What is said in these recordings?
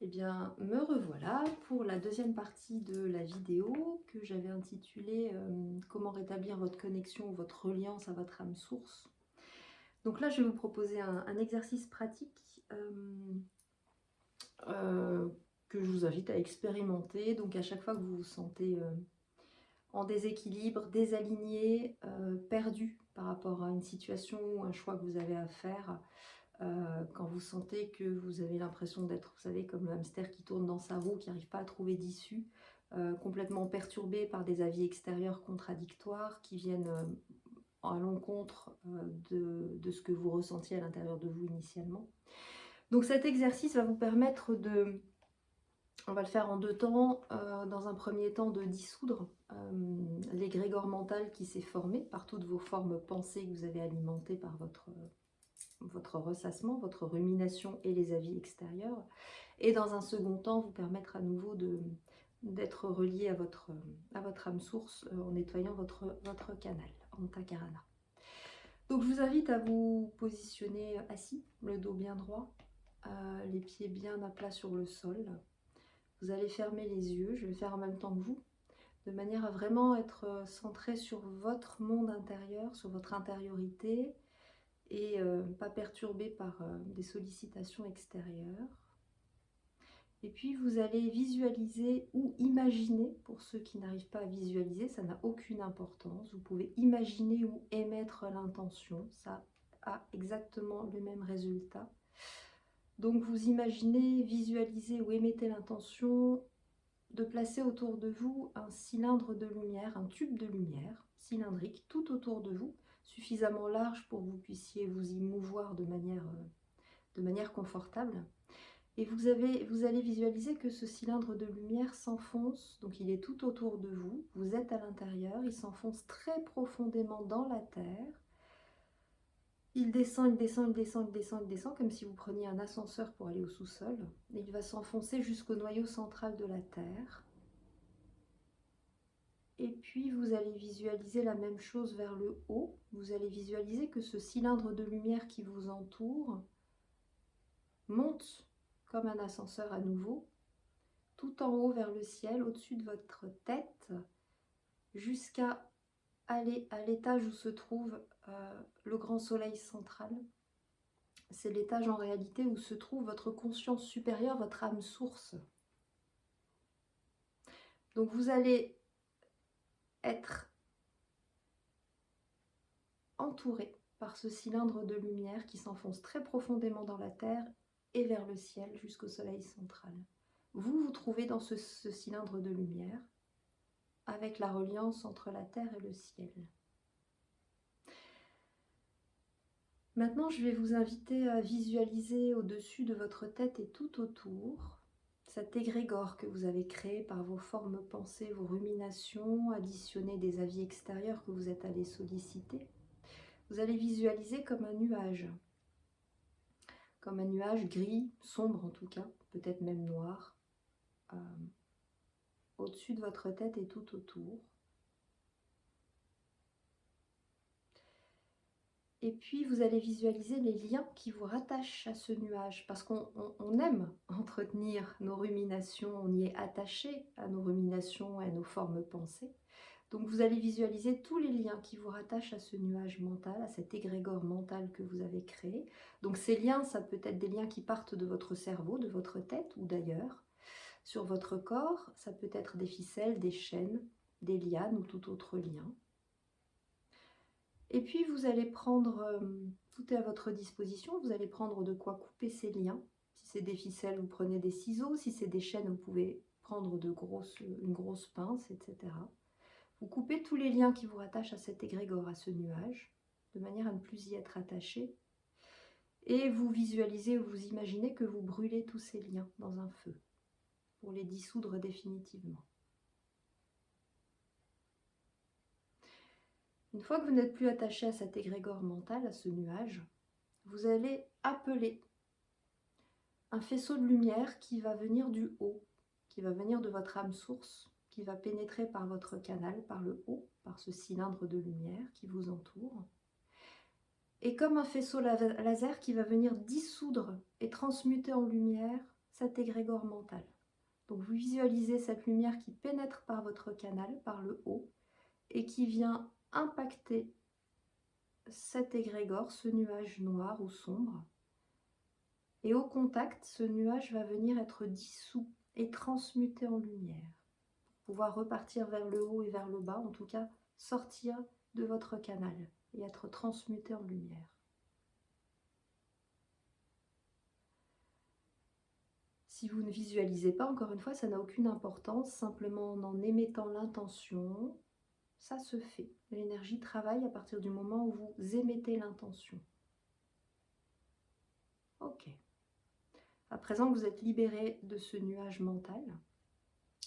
Eh bien, me revoilà pour la deuxième partie de la vidéo que j'avais intitulée Comment rétablir votre connexion ou votre reliance à votre âme source. Donc là, je vais vous proposer un exercice pratique euh, que je vous invite à expérimenter. Donc à chaque fois que vous vous sentez en déséquilibre, désaligné, perdu par rapport à une situation ou un choix que vous avez à faire, quand vous sentez que vous avez l'impression d'être, vous savez, comme le hamster qui tourne dans sa roue, qui n'arrive pas à trouver d'issue, complètement perturbé par des avis extérieurs contradictoires qui viennent à l'encontre de ce que vous ressentiez à l'intérieur de vous initialement. Donc cet exercice va vous permettre de, on va le faire en deux temps, dans un premier temps de dissoudre l'égrégore mental qui s'est formé par toutes vos formes pensées que vous avez alimentées par votre ressassement, votre rumination et les avis extérieurs. Et dans un second temps, vous permettre à nouveau d'être relié à votre âme source en nettoyant votre canal, Antakarana. Donc je vous invite à vous positionner assis, le dos bien droit, les pieds bien à plat sur le sol. Vous allez fermer les yeux, je vais le faire en même temps que vous, de manière à vraiment être centré sur votre monde intérieur, sur votre intériorité, et pas perturbé par des sollicitations extérieures. Et puis vous allez visualiser ou imaginer, pour ceux qui n'arrivent pas à visualiser, ça n'a aucune importance. Vous pouvez imaginer ou émettre l'intention, ça a exactement le même résultat. Donc vous imaginez, visualisez ou émettez l'intention de placer autour de vous un cylindre de lumière, un tube de lumière cylindrique tout autour de vous, suffisamment large pour que vous puissiez vous y mouvoir de manière confortable. Et vous allez visualiser que ce cylindre de lumière s'enfonce, donc il est tout autour de vous, vous êtes à l'intérieur, il s'enfonce très profondément dans la terre. Il descend, il descend, il descend, il descend, il descend, comme si vous preniez un ascenseur pour aller au sous-sol. Et il va s'enfoncer jusqu'au noyau central de la terre. Et puis vous allez visualiser la même chose vers le haut. Vous allez visualiser que ce cylindre de lumière qui vous entoure monte comme un ascenseur à nouveau, tout en haut vers le ciel, au-dessus de votre tête, jusqu'à aller à l'étage où se trouve le grand soleil central. C'est l'étage en réalité où se trouve votre conscience supérieure, votre âme source. Donc vous allez être entouré par ce cylindre de lumière qui s'enfonce très profondément dans la terre et vers le ciel jusqu'au soleil central. Vous vous trouvez dans ce cylindre de lumière avec la reliance entre la terre et le ciel. Maintenant, je vais vous inviter à visualiser au-dessus de votre tête et tout autour cet égrégore que vous avez créé par vos formes pensées, vos ruminations, additionnées des avis extérieurs que vous êtes allés solliciter. Vous allez visualiser comme un nuage gris, sombre en tout cas, peut-être même noir, au-dessus de votre tête et tout autour. Et puis vous allez visualiser les liens qui vous rattachent à ce nuage, parce qu'on aime entretenir nos ruminations, on y est attaché à nos ruminations et à nos formes pensées. Donc vous allez visualiser tous les liens qui vous rattachent à ce nuage mental, à cet égrégore mental que vous avez créé. Donc ces liens, ça peut être des liens qui partent de votre cerveau, de votre tête ou d'ailleurs. Sur votre corps, ça peut être des ficelles, des chaînes, des lianes ou tout autre lien. Et puis vous allez prendre, tout est à votre disposition, vous allez prendre de quoi couper ces liens. Si c'est des ficelles, vous prenez des ciseaux, si c'est des chaînes, vous pouvez prendre une grosse pince, etc. Vous coupez tous les liens qui vous rattachent à cet égrégore, à ce nuage, de manière à ne plus y être attaché. Et vous visualisez ou vous imaginez que vous brûlez tous ces liens dans un feu, pour les dissoudre définitivement. Une fois que vous n'êtes plus attaché à cet égrégore mental, à ce nuage, vous allez appeler un faisceau de lumière qui va venir du haut, qui va venir de votre âme source, qui va pénétrer par votre canal, par le haut, par ce cylindre de lumière qui vous entoure. Et comme un faisceau laser qui va venir dissoudre et transmuter en lumière cet égrégore mental. Donc vous visualisez cette lumière qui pénètre par votre canal, par le haut, et qui vient impacter cet égrégore, ce nuage noir ou sombre. Et au contact, ce nuage va venir être dissous et transmuté en lumière. Pour pouvoir repartir vers le haut et vers le bas, en tout cas sortir de votre canal et être transmuté en lumière. Si vous ne visualisez pas, encore une fois, ça n'a aucune importance, simplement en émettant l'intention, ça se fait. L'énergie travaille à partir du moment où vous émettez l'intention. Ok. À présent que vous êtes libéré de ce nuage mental,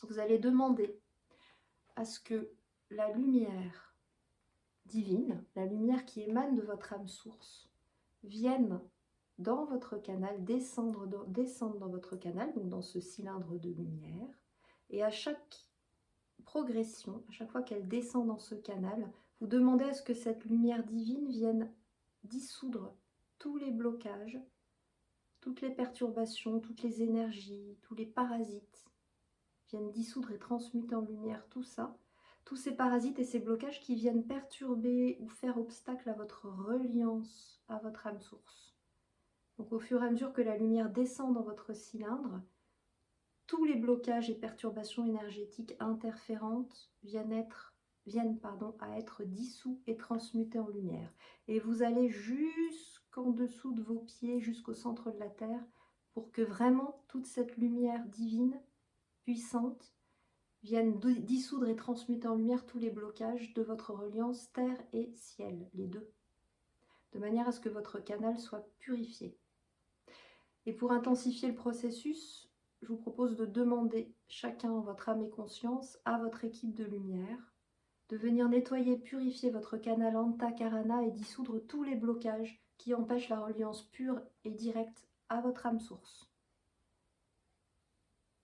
vous allez demander à ce que la lumière divine, la lumière qui émane de votre âme source, vienne dans votre canal, descendre dans votre canal, donc dans ce cylindre de lumière, et à chaque progression, à chaque fois qu'elle descend dans ce canal, vous demandez à ce que cette lumière divine vienne dissoudre tous les blocages, toutes les perturbations, toutes les énergies, tous les parasites, viennent dissoudre et transmuter en lumière tout ça, tous ces parasites et ces blocages qui viennent perturber ou faire obstacle à votre reliance à votre âme source. Donc au fur et à mesure que la lumière descend dans votre cylindre, tous les blocages et perturbations énergétiques interférentes viennent à être dissous et transmutés en lumière. Et vous allez jusqu'en dessous de vos pieds, jusqu'au centre de la terre, pour que vraiment toute cette lumière divine, puissante, vienne dissoudre et transmuter en lumière tous les blocages de votre reliance terre et ciel, les deux, de manière à ce que votre canal soit purifié. Et pour intensifier le processus, je vous propose de demander chacun, votre âme et conscience, à votre équipe de lumière, de venir nettoyer, purifier votre canal Antakarana et dissoudre tous les blocages qui empêchent la reliance pure et directe à votre âme source.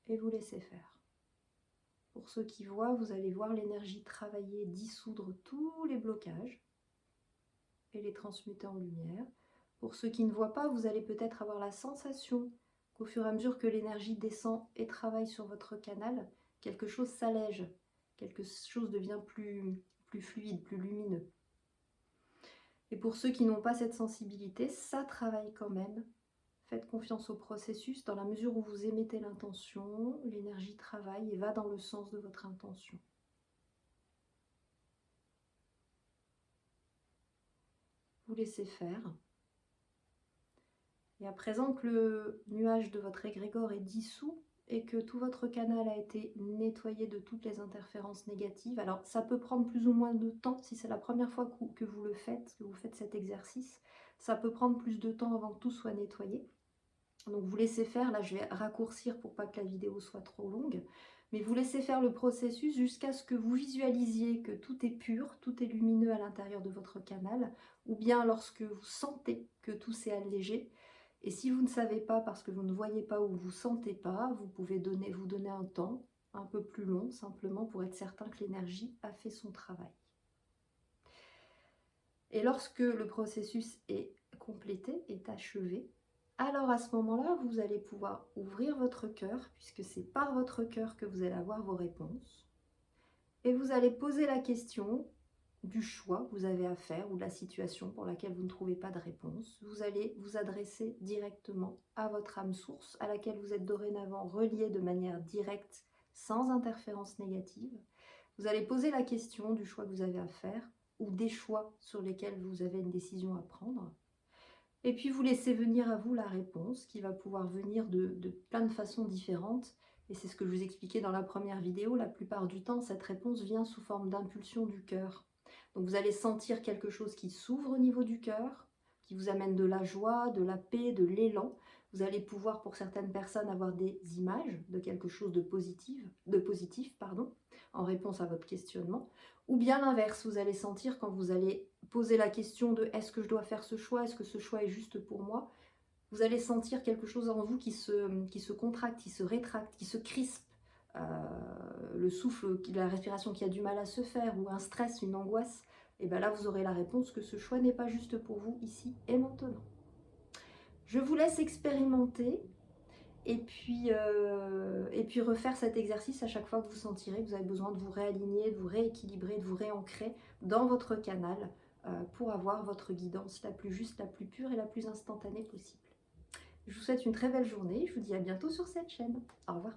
Et vous laissez faire. Pour ceux qui voient, vous allez voir l'énergie travailler, dissoudre tous les blocages et les transmuter en lumière. Pour ceux qui ne voient pas, vous allez peut-être avoir la sensation qu'au fur et à mesure que l'énergie descend et travaille sur votre canal, quelque chose s'allège, quelque chose devient plus fluide, plus lumineux. Et pour ceux qui n'ont pas cette sensibilité, ça travaille quand même. Faites confiance au processus, dans la mesure où vous émettez l'intention, l'énergie travaille et va dans le sens de votre intention. Vous laissez faire. Et à présent que le nuage de votre égrégore est dissous et que tout votre canal a été nettoyé de toutes les interférences négatives, alors ça peut prendre plus ou moins de temps, si c'est la première fois que vous le faites, que vous faites cet exercice, ça peut prendre plus de temps avant que tout soit nettoyé. Donc vous laissez faire, là je vais raccourcir pour pas que la vidéo soit trop longue, mais vous laissez faire le processus jusqu'à ce que vous visualisiez que tout est pur, tout est lumineux à l'intérieur de votre canal, ou bien lorsque vous sentez que tout s'est allégé. Et si vous ne savez pas, parce que vous ne voyez pas ou vous ne sentez pas, vous pouvez vous donner un temps un peu plus long, simplement pour être certain que l'énergie a fait son travail. Et lorsque le processus est complété, est achevé, alors à ce moment-là, vous allez pouvoir ouvrir votre cœur, puisque c'est par votre cœur que vous allez avoir vos réponses. Et vous allez poser la question du choix que vous avez à faire ou de la situation pour laquelle vous ne trouvez pas de réponse. Vous allez vous adresser directement à votre âme source, à laquelle vous êtes dorénavant relié de manière directe, sans interférence négative. Vous allez poser la question du choix que vous avez à faire ou des choix sur lesquels vous avez une décision à prendre. Et puis vous laissez venir à vous la réponse qui va pouvoir venir de plein de façons différentes. Et c'est ce que je vous expliquais dans la première vidéo. La plupart du temps, cette réponse vient sous forme d'impulsion du cœur. Donc vous allez sentir quelque chose qui s'ouvre au niveau du cœur, qui vous amène de la joie, de la paix, de l'élan. Vous allez pouvoir, pour certaines personnes, avoir des images de quelque chose de positif, en réponse à votre questionnement. Ou bien l'inverse, vous allez sentir quand vous allez poser la question de est-ce que je dois faire ce choix, est-ce que ce choix est juste pour moi, vous allez sentir quelque chose en vous qui se contracte, qui se rétracte, qui se crispe, le souffle, la respiration qui a du mal à se faire, ou un stress, une angoisse, et bien là vous aurez la réponse que ce choix n'est pas juste pour vous ici et maintenant. Je vous laisse expérimenter Et puis refaire cet exercice à chaque fois que vous sentirez que vous avez besoin de vous réaligner, de vous rééquilibrer, de vous réancrer dans votre canal pour avoir votre guidance la plus juste, la plus pure et la plus instantanée possible. Je vous souhaite une très belle journée, je vous dis à bientôt sur cette chaîne. Au revoir.